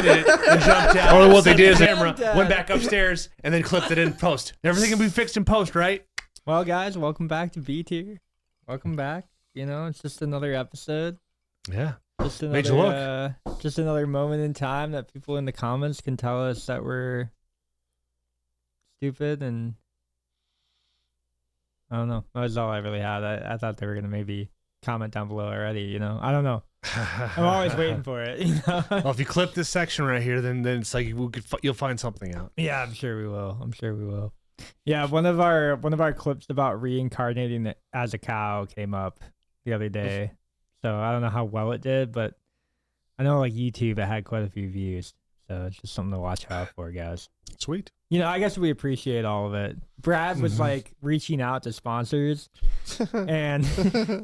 edited it and jumped out. Or what they did is the camera went back upstairs and then clipped it in post. Everything can be fixed in post, right? Well, guys, welcome back to B Tier. Welcome back. You know, it's just another episode. Yeah. Just Made you another, just another moment in time that people in the comments can tell us that we're stupid, and I don't know. That was all I really had. I thought they were gonna maybe comment down below already. You know, I don't know. I'm always waiting for it. You know. Well, if you clip this section right here, then it's like you'll find something out. Yeah, I'm sure we will. I'm sure we will. Yeah, one of our clips about reincarnating as a cow came up the other day. So I don't know how well it did, but I know like YouTube it had quite a few views. So it's just something to watch out for, guys. Sweet. You know, I guess we appreciate all of it. Brad was like reaching out to sponsors, and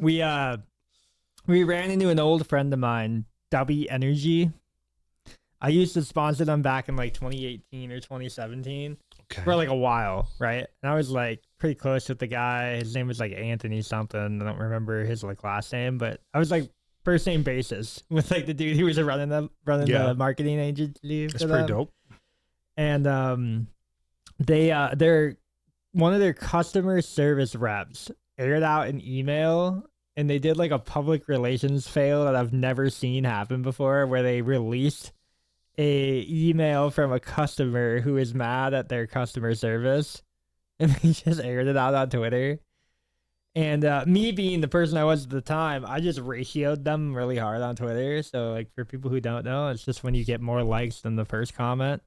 we ran into an old friend of mine, W Energy. I used to sponsor them back in like 2018 or 2017 for like a while, right? And I was like pretty close with the guy. His name was like Anthony something. I don't remember his like last name, but I was like first name basis with like the dude who was running the marketing agency. That's pretty dope. And they're one of their customer service reps aired out an email, and they did like a public relations fail that I've never seen happen before, where they released a email from a customer who is mad at their customer service, and they just aired it out on Twitter. And me being the person I was at the time, I just ratioed them really hard on Twitter. So like for people who don't know, it's just when you get more likes than the first comment.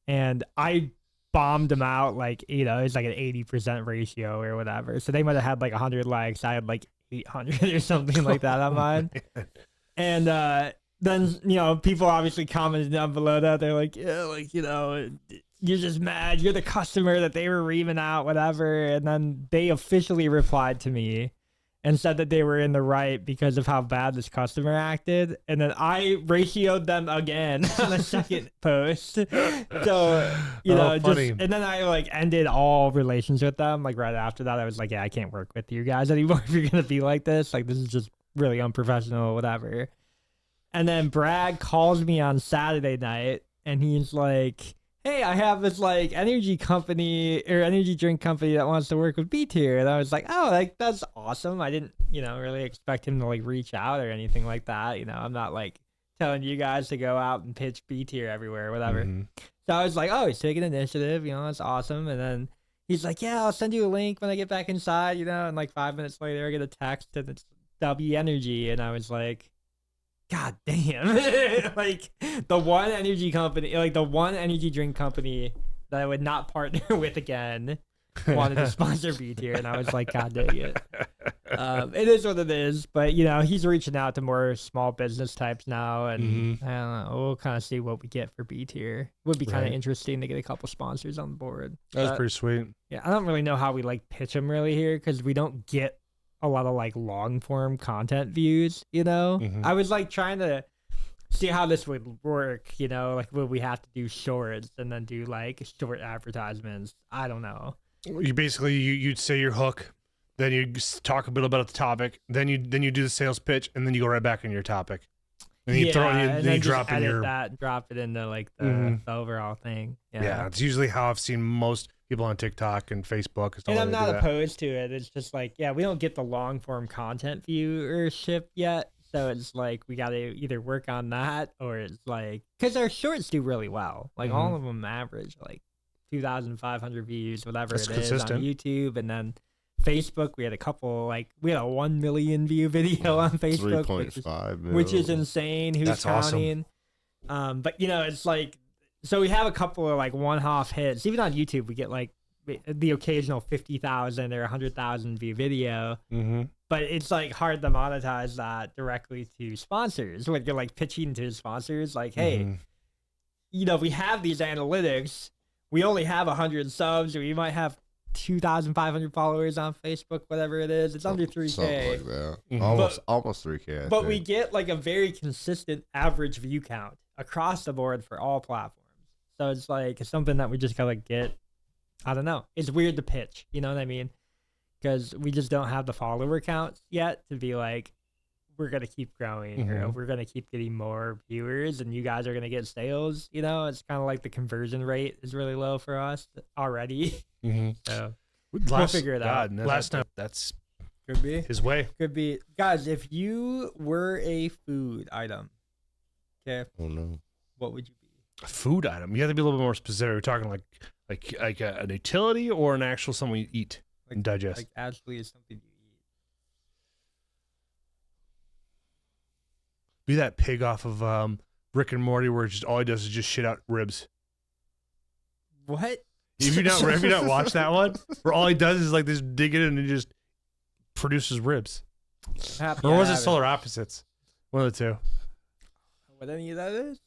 And I bombed them out like, you know, it's like an 80% ratio or whatever. So they might have had like 100 likes. I had like 800 or something like that on mine. And then, you know, people obviously commented down below that. They're like, yeah, like, you know, you're just mad. You're the customer that they were reaming out, whatever. And then they officially replied to me and said that they were in the right because of how bad this customer acted. And then I ratioed them again on the second post. So, you know, funny. and then I like ended all relations with them. Like right after that, I was like, yeah, I can't work with you guys anymore if you're going to be like this. Like, this is just really unprofessional, whatever. And then Brad calls me on Saturday night, and he's like, hey, I have this like energy company or energy drink company that wants to work with B Tier. And I was like, oh, like that's awesome. I didn't, you know, really expect him to like reach out or anything like that. You know, I'm not like telling you guys to go out and pitch B Tier everywhere or whatever. So I was like, oh, he's taking initiative, you know, that's awesome. And then he's like, yeah, I'll send you a link when I get back inside, you know, and like 5 minutes later I get a text and it's W Energy. And I was like, God damn. Like the one energy company, like the one energy drink company that I would not partner with again wanted to sponsor B Tier, and I was like, God dang it. It is what it is, but you know, he's reaching out to more small business types now, and I don't know, we'll kind of see what we get for B Tier. Would be kind of interesting to get a couple sponsors on board. That's pretty sweet. Yeah, I don't really know how we like pitch them really here because we don't get a lot of like long form content views, you know. I was like trying to see how this would work, you know, like would we have to do shorts and then do like short advertisements? I don't know. You basically you'd say your hook, then you talk a bit about the topic, then you do the sales pitch, and then you go right back in your topic. And you throw it, then you drop in your that, drop it into like the overall thing. Yeah, it's usually how I've seen most people on TikTok and Facebook. And I'm not opposed to it. It's just like, yeah, we don't get the long form content viewership yet. So it's like we got to either work on that, or it's like, because our shorts do really well. Like all of them average like 2,500 views, whatever it is on YouTube. And then Facebook, we had a couple, like we had a 1 million view video on Facebook, 3.5 which is insane. Who's counting? Awesome. But you know, it's like, so we have a couple of like one-off hits. Even on YouTube, we get like the occasional 50,000 or 100,000 view video. But it's like hard to monetize that directly to sponsors. When you're like pitching to sponsors, like, hey, you know, we have these analytics. We only have 100 subs, or we might have 2,500 followers on Facebook, whatever it is. It's under 3K. Something like that. Almost 3K. But we get like a very consistent average view count across the board for all platforms. So it's like it's something that we just gotta get. I don't know. It's weird to pitch. You know what I mean? Because we just don't have the follower counts yet to be like, we're gonna keep growing, or we're gonna keep getting more viewers, and you guys are gonna get sales. You know, it's kind of like the conversion rate is really low for us already. So we'll figure it out. Last time, that's could be his way. Could be, guys. If you were a food item, okay, Oh no. what would you be? A food item. You have to be a little bit more specific. We're talking like an utility or an actual something you eat and digest. Like actually, is something you eat. Be that pig off of Rick and Morty, where just all he does is just shit out ribs. What? Have you not watched that one? Where all he does is like this, dig it in and he just produces ribs. Or was it Solar Opposites? One of the two. What any of that is?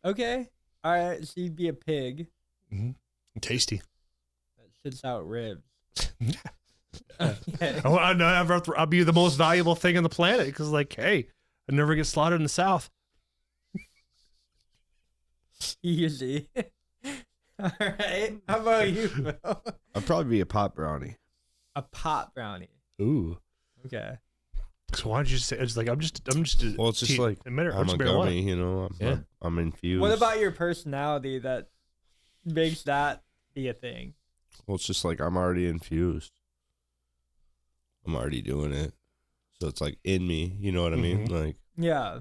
Okay. All right. So you'd be a pig Tasty. that shits out ribs. Okay. I'll be the most valuable thing on the planet because, like, hey, I never get slaughtered in the South. Easy. All right. How about you, Phil? I'd probably be a pot brownie. A pot brownie. Ooh. Okay. So why don't you just say it's like I'm just Well, it's just like I'm a gummy, you know. I'm infused. What about your personality that makes that be a thing? Well, it's just like I'm already infused. I'm already doing it, so it's like in me. You know what I mean? Like, Yeah.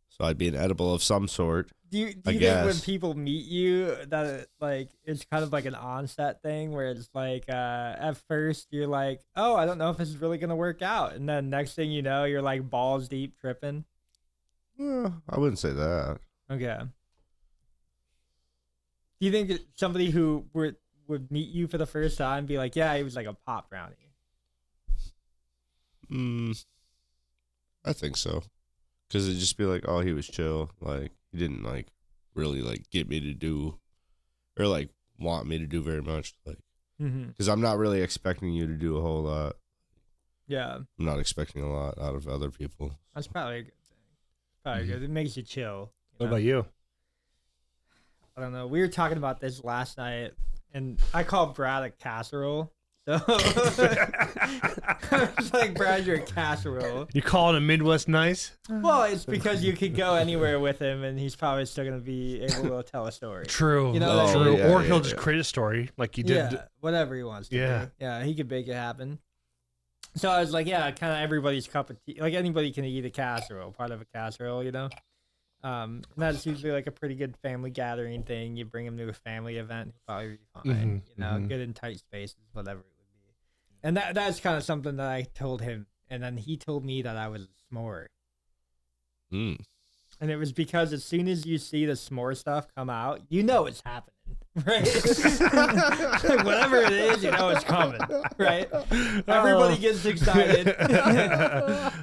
so I'd be an edible of some sort. Do you think when people meet you that it's kind of like an onset thing where it's like at first you're like, oh, I don't know if this is really gonna work out, and then next thing you know you're like balls deep tripping? I wouldn't say that. Okay. Do you think that somebody who would meet you for the first time and be like, yeah, he was like a pot brownie? I think so. Because it'd just be like, oh, he was chill. Like, he didn't, like, really, like, get me to do, or, like, want me to do very much. Like, because I'm not really expecting you to do a whole lot. Yeah. I'm not expecting a lot out of other people. That's probably a good thing. Probably good. It makes you chill. What about you? I don't know. We were talking about this last night, and I called Brad a casserole. So I was like, Brad, you're a casserole. You calling him Midwest nice? Well, it's because you could go anywhere with him, and he's probably still going to be able to tell a story. True. You know, true. Yeah, or he'll just create a story like you did. Yeah, whatever he wants to do. Yeah, he could make it happen. So I was like, yeah, kind of everybody's cup of tea. Like, anybody can eat a casserole, part of a casserole, you know? And that's usually like a pretty good family gathering thing. You bring him to a family event, he'll probably be fine. You know, good in tight spaces, whatever it would be. And that's kind of something that I told him. And then he told me that I was a s'more. And it was because as soon as you see the s'more stuff come out, you know it's happening. Right? Like, whatever it is, you know it's coming, right? Everybody gets excited.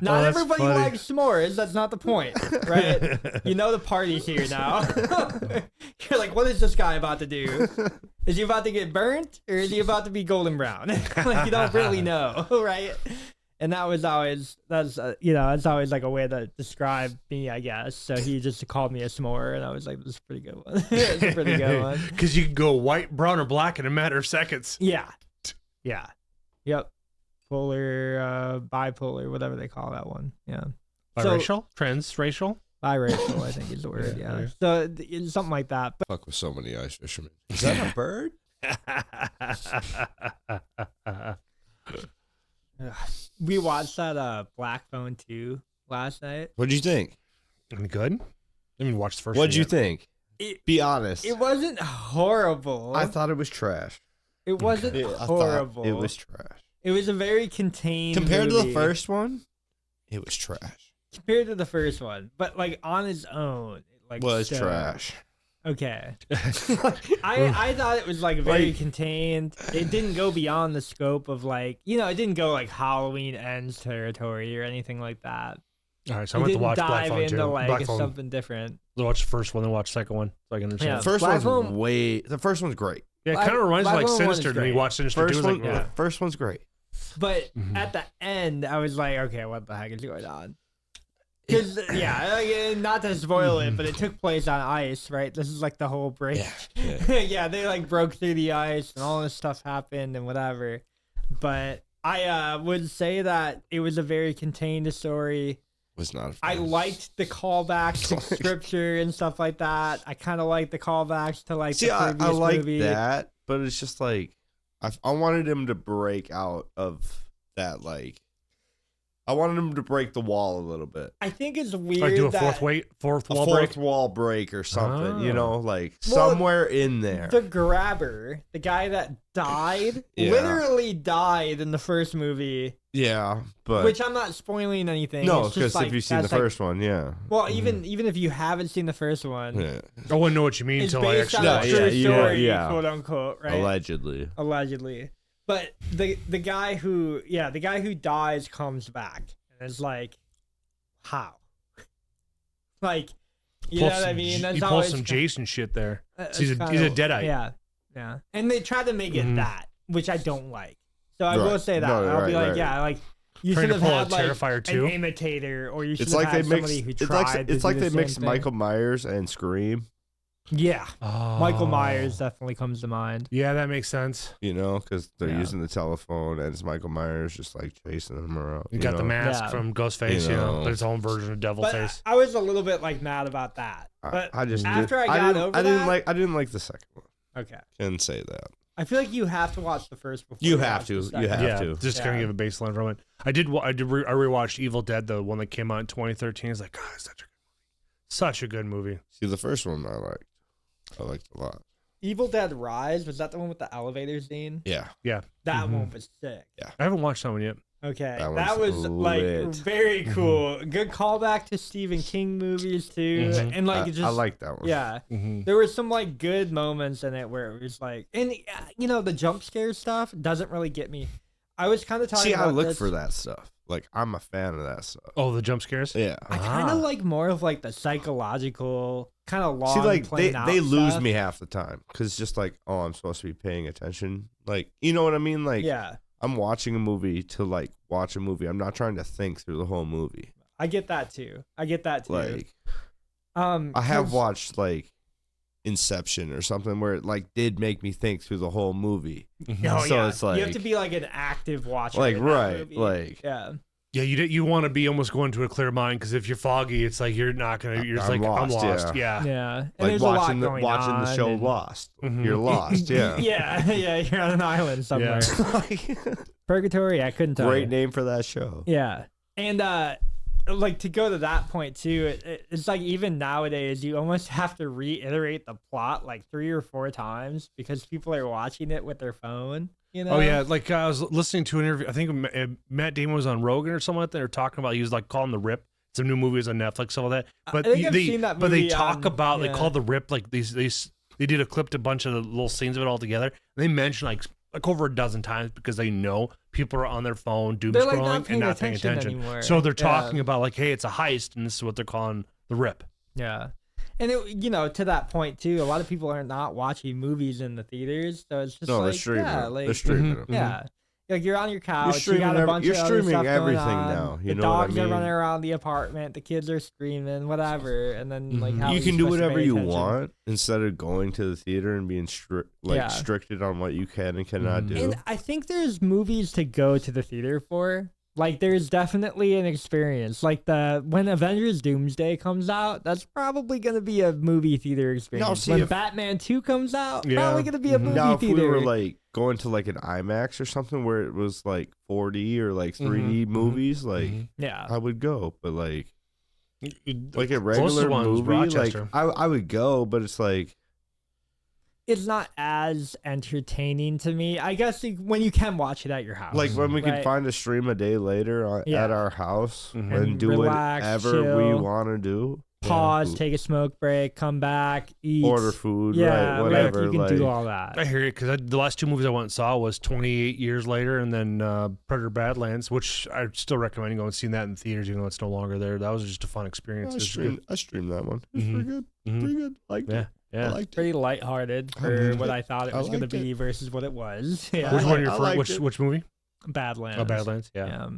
Not everybody funny. likes s'mores. That's not the point, right? You know the party's here now. You're like, what is this guy about to do? Is he about to get burnt, or is he about to be golden brown? Like, you don't really know, right? And that's always like a way to describe me, I guess. So he just called me a s'more, and I was like, this is a pretty good one. It's a pretty good one. Because you can go white, brown, or black in a matter of seconds. Yeah. Yeah. Yep. Polar, bipolar, whatever they call that one. Yeah. Biracial? Transracial? Biracial, I think is the word. Yeah. So it's something like that. But Fuck with so many ice fishermen. Is that a bird? we watched that Black Phone 2 last night. What'd you think? Any good? I mean, watch the first What'd one you yet. think? Be honest. It wasn't horrible. I thought it was trash. It wasn't horrible. It was trash. It was a very contained Compared to movie. the first one, it was trash. Compared to the first one, but like on its own, it like Was so- trash. Okay. I thought it was like very contained. It didn't go beyond the scope of like, you know, it didn't go like Halloween Ends territory or anything like that. All right, so I'm It going to didn't watch Black dive Phone into 2. like Black Phone. something different. I'll watch the first one, then watch the second one so I can understand. Yeah. The first Black one's Phone- the first one's great. Yeah, it kind of reminds me Black like Phone 1 is Sinister when you great. watch Sinister 2. The first one's great. But at the end, I was like, okay, what the heck is going on? Because, not to spoil it, but it took place on ice, right? This is like the whole break. Yeah. Yeah, they like broke through the ice and all this stuff happened and whatever. But I would say that it was a very contained story. Was not. I liked the callbacks to scripture and stuff like that. I kind of liked the callbacks to like See, the previous I like movie. that, but it's just like I wanted him to break out of that. Like, I wanted him to break the wall a little bit. I think it's weird. Like do a that fourth wall fourth break. wall break or something, you Oh. know, like Well, somewhere in there. the grabber, the guy that died, Yeah. literally died in the first movie. Yeah, but Which I'm not spoiling anything. no, It's just because like, if you've seen the that's like- first one, yeah, well, even if you haven't seen the first one, yeah, I wouldn't know what you mean it's until I based on actually a watched true it. story, yeah. quote unquote, right? allegedly. But the guy who dies comes back and is like, how? Like, you know what I mean? You pull some Jason shit there. He's a Deadite. Yeah. And they tried to make it Mhm. that, which I don't like. So I Right. will say that. No, I'll be right, like, right. yeah, like you Trying should to have pull a had like Terrifier 2? an imitator, or you should It's have like had they somebody mixed. who It's tried. like to it's like do they the mixed same thing. Michael Myers and Scream. Yeah, Oh. Michael Myers definitely comes to mind. Yeah, that makes sense. You know, because they're Yeah. using the telephone and it's Michael Myers just like chasing them around. You got the know? mask Yeah. from Ghostface, You know. but its own version of Devil But Face. I was a little bit like mad about that. But I just after did, I got didn't, over I didn't that- I didn't like the second one. okay, Can say that. I feel like you have to watch the first before You watch have the to. second. You have Yeah, to. just Yeah. kind of give a baseline from it. I rewatched Evil Dead, the one that came out in 2013. It's like, God, it's such a good movie. See, the first one I liked. I liked a lot. Evil Dead Rise, was that the one with the elevator scene? Yeah. That Mhm. one was sick. I haven't watched that one yet. Okay, That that one's was like lit. very cool. Good callback to Stephen King movies too, Mhm. and like I, it just I like that one. yeah. Mm-hmm. There were some like good moments in it where it was like, and you know, the jump scare stuff doesn't really get me. I was kind of talking See, about I look this. for that stuff. Like, I'm a fan of that stuff. Oh, the jump scares? Yeah. I kind Ah. of like more of like the psychological kind of long. See, like plain out they lose stuff. me half the time because it's just like, oh, I'm supposed to be paying attention. Like, you know what I mean? Like, Yeah, I'm watching a movie to like watch a movie. I'm not trying to think through the whole movie. I get that too. Like, I have 'cause- watched like Inception or something where it like did make me think through the whole movie. Mhm. Oh, So yeah. it's you have like- to be like an active watcher. Like, in that right, movie. like- yeah. Yeah, you want to be almost going to a clear mind because if you're foggy, it's like you're not gonna. You're just I'm like I'm lost, lost. Yeah. Yeah, and Like there's a lot watching the going watching the on, show and- Lost. Mhm. You're lost. Yeah. yeah, you're on an island somewhere. Yeah. Purgatory, I couldn't tell Great you. name for that show. Yeah, and like to go to that point too, it's like even nowadays you almost have to reiterate the plot like 3 or 4 times because people are watching it with their phone. You know? Oh yeah, like I was listening to an interview. I think Matt Damon was on Rogan or something like that. They were talking about he was like calling The Rip. Some new movies on Netflix, all that. But I think I've seen that but they movie talk on- about they yeah. call The Rip like they did a clipped a bunch of the little scenes of it all together. And they mentioned like over a dozen times because they know people are on their phone doom They're, like, scrolling not paying and not paying attention attention. anymore. So they're Yeah. talking about like, hey, it's a heist, and this is what they're calling The Rip. Yeah. And it, you know, to that point too, a lot of people are not watching movies in the theaters, so it's just No, like, they're streaming. yeah, them. like, They're streaming. Mhm. them. yeah. Like you're on your couch, you streaming got a every- bunch you're of other streaming stuff going everything on. now, you the know what I dogs are running mean? around the apartment, the kids are screaming, whatever, and then like Mhm. how You are can do supposed to whatever pay you attention? want instead of going to the theater and being Yeah. restricted on what you can and cannot Mhm. do. And I think there's movies to go to the theater for. Like there's definitely an experience. Like when Avengers Doomsday comes out, that's probably gonna be a movie theater experience. see, when if- Batman 2 comes out, Yeah. probably gonna be a Mhm. movie Now, if theater. we were like going to like an IMAX or something where it was like 4D or like 3D Mhm. movies, like Mhm. yeah. I would go. But like Like a closest regular one was movie, like Rochester. I would go, but it's like It's not as entertaining to me. I guess when you can watch it at your house. when we can Right. find a stream a day later Yeah. at our house Mhm. and And do relax, whatever we chill. want to do. Pause, Yeah. take a smoke break, come back, eat. Order food, yeah, right? Whatever. Like you can like, do all that. I hear it because the last 2 movies I went and saw was 28 years later, and then Predator Badlands, which I still recommend going and seeing that in theaters, even though it's no longer there. That was just a fun experience. I It was streamed that one. It's Mhm. pretty good. Mhm. Pretty good. Liked Yeah, it. I yeah. liked it. Pretty lighthearted I for liked what it. I thought it I was going to liked it. be versus what it was. I Yeah. Which one? Your I first, liked which it. which movie? Badlands. Oh, Badlands. Yeah.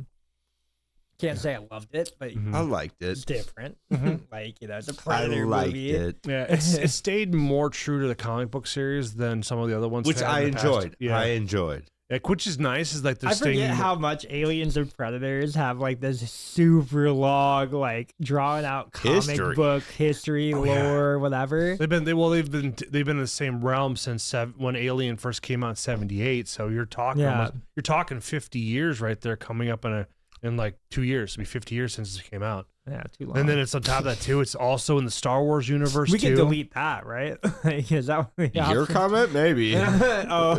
Can't say I loved it, but Mhm. I liked it's it. different. Mhm. Like, you know, it's a I Predator liked movie. it. Yeah, it stayed more true to the comic book series than some of the other ones, Which had I in the past. enjoyed. Yeah, I enjoyed. Like, which is nice. Is like this I forget thing. how much Aliens and Predators have like this super long, like drawn out comic book history, lore, whatever. They've been in the same realm since when Alien first came out in '78. So you're talking 50 years right there, coming up in like 2 years. It'll be 50 years since it came out. Yeah, too long. And then it's on top of that too. It's also in the Star Wars universe. We too. can delete that, right? Is that your comment? Maybe. Oh,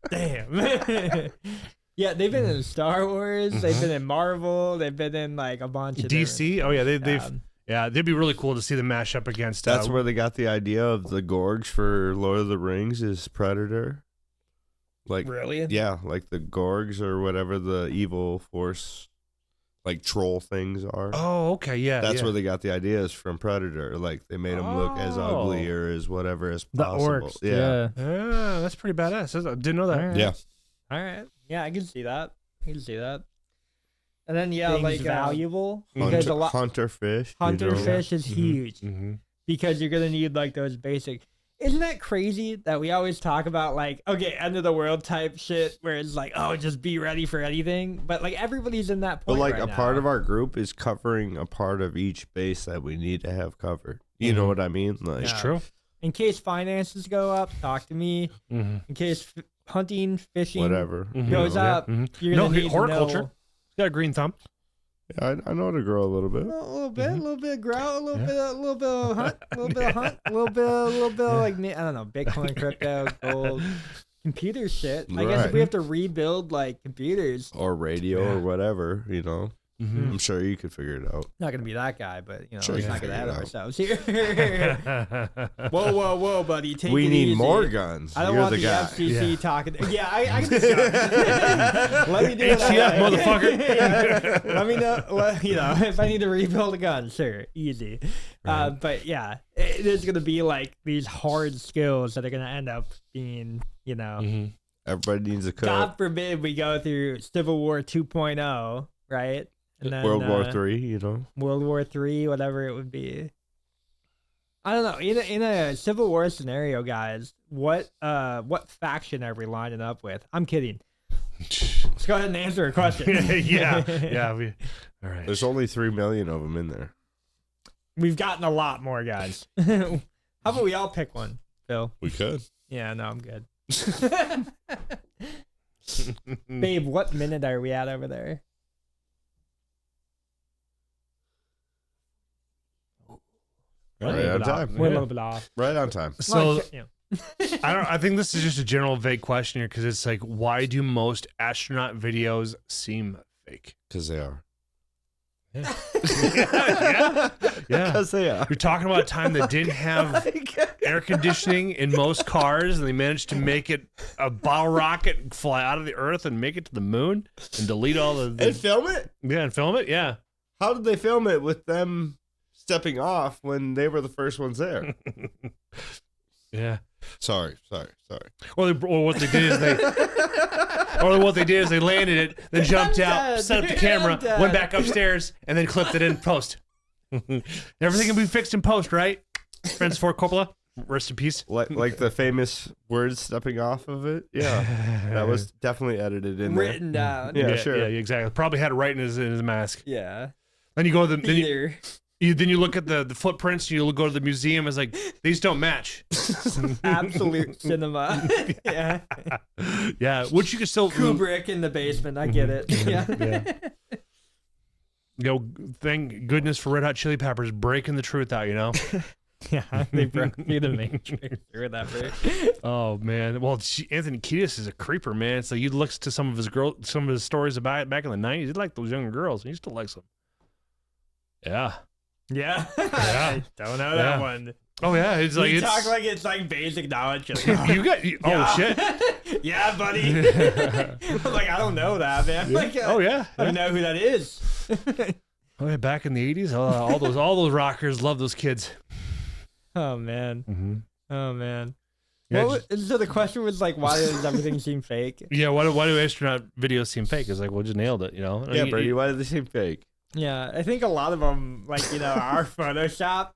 damn. Yeah, they've been in Star Wars. They've been in Marvel. They've been in like a bunch of DC. Oh yeah, they'd be really cool to see them mash up against. That's where they got the idea of the Gorgs for Lord of the Rings is Predator. Like really? Yeah, like the Gorgs or whatever the evil force, like troll things are. Oh, okay, yeah. That's where they got the ideas from Predator. Like they made them look as ugly or as whatever as possible. The orcs. Yeah. That's pretty badass. I didn't know that. All right. Yeah. All right. Yeah, I can see that. And then Things like valuable. because a lot Hunter fish. hunter fish is Mhm. huge Mm-hmm. because you're gonna need like those basic. Isn't that crazy that we always talk about like, okay, end of the world type shit where it's like, oh, just be ready for anything, but like everybody's in that But point like right a now. part of our group is covering a part of each base that we need to have covered. You know what I mean? Like It's Yeah. true. In case finances go up, talk to me. Mm-hmm. In case hunting, fishing whatever. goes up, you're gonna need horticulture. to know It's got a green thumb. Yeah, I know how to grow a little bit. a little bit of grout, a little bit of hunt, a little bit of like I don't know, Bitcoin, crypto, gold, computer shit. I guess if we have to rebuild like computers, Or radio or whatever, you know. Mm-hmm. I'm sure you could figure it out. not gonna be that guy, but you know, Sure, let's you not can get ahead of figure ourselves here. Whoa, buddy, take We it need easy. more guns. I don't You're want the the guy. FCC talking. Yeah, I can discuss. Let me do it. HCF, motherfucker. Yeah. Let me know. You know, if I need to rebuild a gun, sure, easy. But yeah, there's gonna be like these hard skills that are gonna end up being, you know, Mm-hmm. Everybody needs a cook. God forbid we go through Civil War 2.0, right? And then World War III, you know. World War 3, whatever it would be. I don't know. In a Civil War scenario, guys, what faction are we lining up with? I'm kidding. Let's go ahead and answer a question. yeah. All right. There's only 3 million of them in there. We've gotten a lot more, guys. How about we all pick one, Phil? We could. Yeah, no, I'm good. Babe, what minute are we at over there? Right on time. We're a little bit off. Right on time. So Yeah. I think this is just a general vague question here because it's like, why do most astronaut videos seem fake? Because they are. Yeah. Because they are. You're talking about a time that didn't have air conditioning in most cars, and they managed to make it a bottle rocket fly out of the Earth and make it to the moon and delete all the And film it? and film it. Yeah. How did they film it with them stepping off when they were the first ones there? Yeah. Sorry. Or what they did is they landed it, then jumped out, dead. set up the I'm camera, dead. went back upstairs, and then clipped it in post. Everything can be fixed in post, right? Francis Ford Coppola, rest in peace. Like the famous words stepping off of it? Yeah. That was definitely edited in there. Written down. Yeah, sure. Yeah, exactly. Probably had it right in his mask. Yeah. Then you go to the Peter. then you look at the footprints. You go to the museum. It's like these don't match. Absolute cinema. Yeah. Yeah, which you can still Kubrick in the basement. I get it. Yeah. You know, thank goodness for Red Hot Chili Peppers breaking the truth out. You know. Yeah. They broke through the matrix or whatever. Oh man, well Anthony Kiedis is a creeper, man. So you look to some of his stories about it back in the '90s. He liked those younger girls. And he still likes them. Yeah. Yeah. Yeah. I don't know that one. Oh yeah, it's like You it's talk like it's like basic knowledge. Just, you got. Oh shit. Yeah, buddy. I'm like, I don't know that, man. Like, Oh yeah. I don't know who that is. Oh yeah, back in the '80s, all those rockers love those kids. Oh man. Mm-hmm. Oh man. Yeah, So the question was like, why does everything seem fake? Yeah, why do astronaut videos seem fake? It's like, well, just nailed it, you know? Yeah, Brady, why did they seem fake? Yeah, I think a lot of them, like, are Photoshop.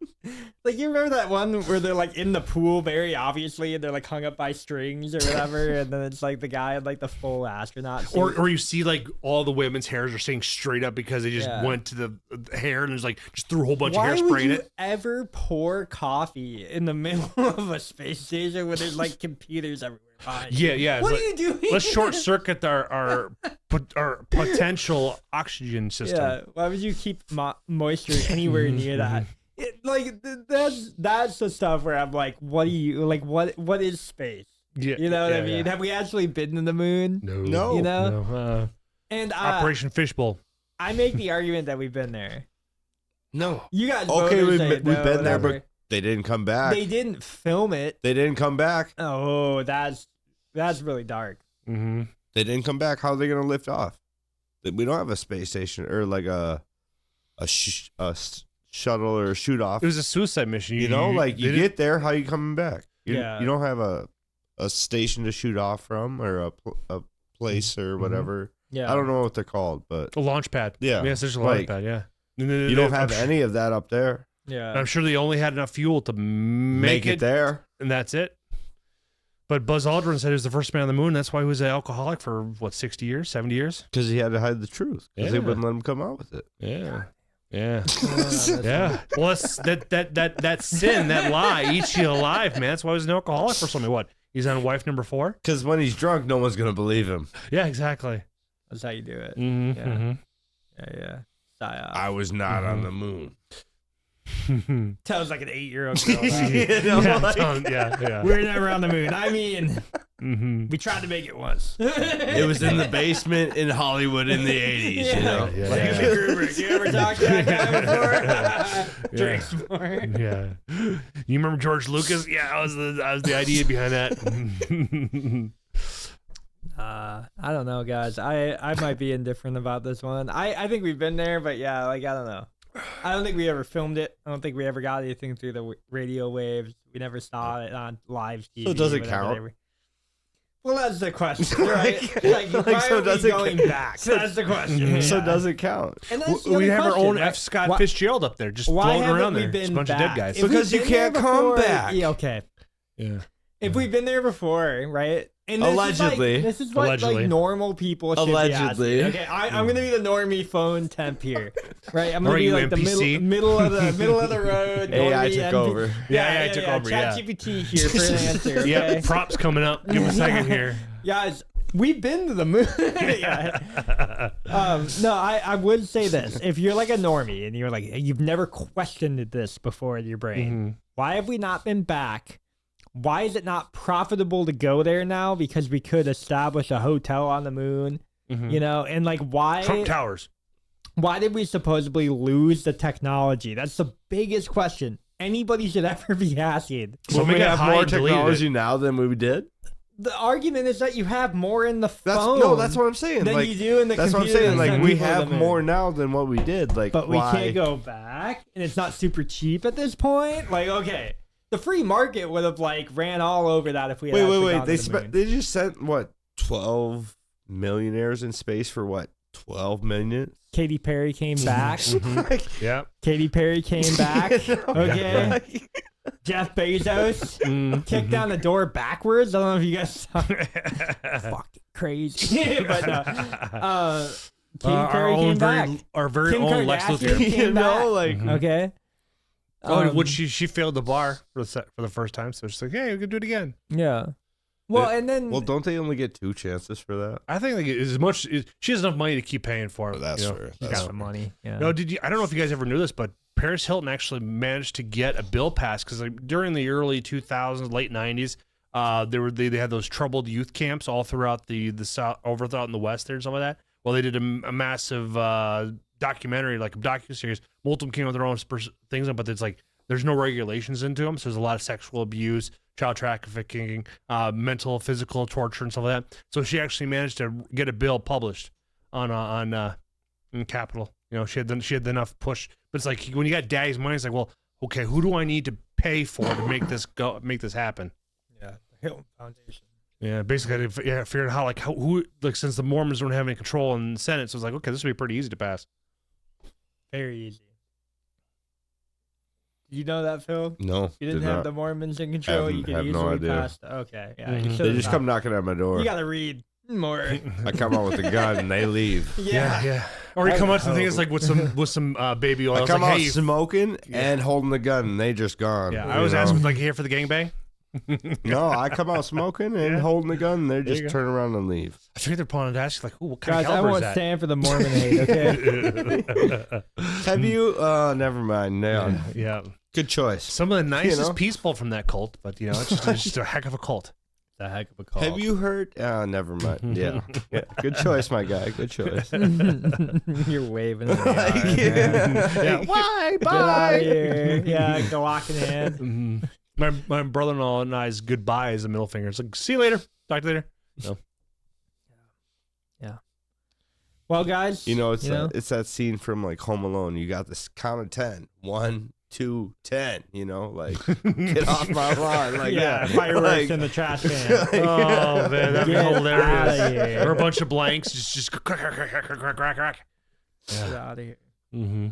Like, you remember that one where they're, like, in the pool very obviously, and they're, like, hung up by strings or whatever, and then it's, like, the guy in, like, the full astronaut suit. Or you see, like, all the women's hairs are staying straight up because they just went to the hair and there's, like, just threw a whole bunch of hairspray in it. Why would you ever pour coffee in the middle of a space station where there's, like, computers everywhere? Yeah. What are you doing? Let's short circuit our potential oxygen system. Yeah. Why would you keep moisture anywhere near that? That's the stuff where I'm like, what do you like? What is space? Yeah, you know what I mean? Have we actually been to the moon? No. You know? No. And Operation Fishbowl. I make the argument that we've been there. No. You guys okay? We've been there, but they didn't come back. They didn't film it. They didn't come back. Oh, that's really dark. Mm-hmm. They didn't come back. How are they gonna lift off? We don't have a space station or like a shuttle or a shoot off. It was a suicide mission. You get there. How you coming back? You don't have a station to shoot off from or a place or whatever. Yeah. I don't know what they're called, but a launch pad. Yeah. It's just a launch pad. Yeah. You don't have any of that up there. Yeah. I'm sure they only had enough fuel to make it there, and that's it. But Buzz Aldrin said he was the first man on the moon. That's why he was an alcoholic for 60 years, 70 years? Because he had to hide the truth. Because they wouldn't let him come out with it. Yeah. Yeah. Well, that sin, that lie, eats you alive, man. That's why he was an alcoholic for something. What? He's on wife number 4? Because when he's drunk, no one's gonna believe him. Yeah, exactly. That's how you do it. Mm-hmm. Yeah. I was not on the moon. Sounds like an 8-year-old girl. Yeah. We're never on the moon. I mean, we tried to make it once. It was in the basement in Hollywood in the 80s, you know? You ever talked to that guy before? Drinks more. Yeah. You remember George Lucas? Yeah, I was the idea behind that. I don't know, guys. I might be indifferent about this one. I think we've been there, but yeah, like, I don't know. I don't think we ever filmed it. I don't think we ever got anything through the radio waves. We never saw it on live TV. So does it count? Well, that's the question, right? Why so are does we it going back? So that's the question. So does it count? And that's the we have question, our own right? F. Scott Fitzgerald up there, just why floating around we there. Just a been bunch of dead guys. Because you can't come back. Yeah, okay. Yeah. If we've been there before, right? And allegedly. This is what like normal people should allegedly. be asking. Okay, I'm gonna be the normie phone temp here, right? I'm gonna be like NPC? the middle of the road. AI took over. Yeah, I took over. Yeah. ChatGPT here for an answer. Okay? Yeah, props coming up. Give me a second here. Guys, we've been to the moon. No, I would say this: if you're like a normie and you're like you've never questioned this before in your brain, why have we not been back? Why is it not profitable to go there now? Because we could establish a hotel on the moon, you know, and like why Trump Towers. Why did we supposedly lose the technology? That's the biggest question anybody should ever be asking. So we have more technology now than we did? The argument is that you have more in the phone. That's what I'm saying. Than you do in the computer. That's what I'm saying. Like we have more now than what we did. Like, but we can't go back, and it's not super cheap at this point. Like, okay. The free market would have like ran all over that if we had wait. They just sent what 12 millionaires in space for what 12 minutes. Katy Perry came back. Yeah. Katy Perry came back. Okay. Jeff Bezos kicked down the door backwards. I don't know if you guys saw. Fucking crazy. But no. Katy Perry came back. Our very Kim own Lex Kardashian Luthor. came back. Okay. Which she failed the bar for the first time, so she's like, "Hey, we can do it again." Yeah. Well, and then don't they only get 2 chances for that? I think as much she has enough money to keep paying for it. That's fair. She's got the money. Yeah. No, I don't know if you guys ever knew this, but Paris Hilton actually managed to get a bill passed because during the early 2000s, late 90s, they had those troubled youth camps all throughout the South, over throughout in the West there and stuff like that. Well, they did a massive documentary, like a docuseries. Most of them came with their own things, but there's no regulations into them. So there's a lot of sexual abuse, child trafficking, mental, physical torture, and stuff like that. So she actually managed to get a bill published on Capitol. You know, she had enough push. But it's like when you got daddy's money, it's like, well, okay, who do I need to pay for to make this happen? Yeah, the Hilton Foundation. Yeah, basically, I figured out how since the Mormons don't have any control in the Senate, so it's like, okay, this would be pretty easy to pass. Very easy. You know that, Phil? No, You didn't did have not. the Mormons in control. You Have could no easily idea. pass. Okay, yeah. you Mhm. should've They just not. come knocking at my door. You gotta read more. I come out with a gun and they leave. Yeah. Or you I come would out to the thing is hope. like with some baby oil. I It's come like, out hey, smoking Yeah. and holding the gun, and they just gone. yeah. I you was know? asking like here for the gangbang. No, I come out smoking and Yeah. holding the gun, and they There you just go. turn around and leave. I figured they're pulling to ask you like, ooh, what kind Guys, of I caliber is won't that? stand for the Mormon hate, okay? Have you? Never mind. No. Yeah. Good choice. Some of the nicest know? peaceful from that cult, but it's just a heck of a cult. It's a heck of a call. Have you heard? Never mind. Yeah. Good choice, my guy. Good choice. You're waving. in the Like, yard, man. Yeah. Why? Get out Bye. of here. Yeah, go lock in hand. Mhm. My brother-in-law and I's goodbye is a middle finger. It's like, see you later. Talk to you later. Well, guys, it's that scene from like Home Alone. You got this count of 10. 1, 2, 10. Like get off my lawn. Like yeah, that. fireworks Like- in the trash can. Oh man, that'd be Get hilarious. outta here. Or a bunch of blanks, just crack, crack, crack, crack, crack, crack, crack. Get out of here. Mm-hmm.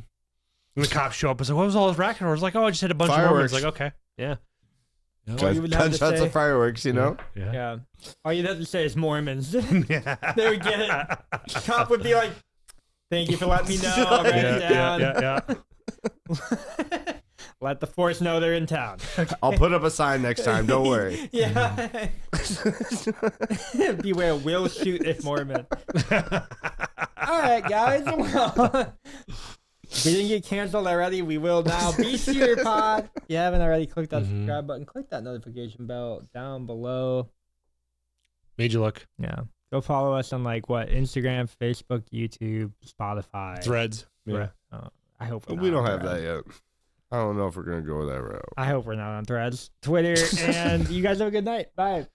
And the cops show up. It's like, what was all this racket? I was like, oh, I just hit a bunch of Fireworks. Mormons. Like, okay, yeah, All you would have to Gunshots say- of fireworks. yeah. Yeah. All you'd have to say is Mormons. Yeah. They would get it. Cop would be like, thank you for letting me know. I'll write it down. yeah. Let the force know they're in town. I'll put up a sign next time. Don't worry. Yeah. Beware, will shoot if Mormon. All right, guys. Well, if we didn't get canceled already, we will now. Be Shooter Pod. If you haven't already, click that subscribe button. Click that notification bell down below. Made you look. Yeah. Go follow us on Instagram, Facebook, YouTube, Spotify. Threads. Yeah. I hope we're We not don't on have Threads. that yet. I don't know if we're gonna go that route. I hope we're not on Threads, Twitter, and you guys have a good night. Bye.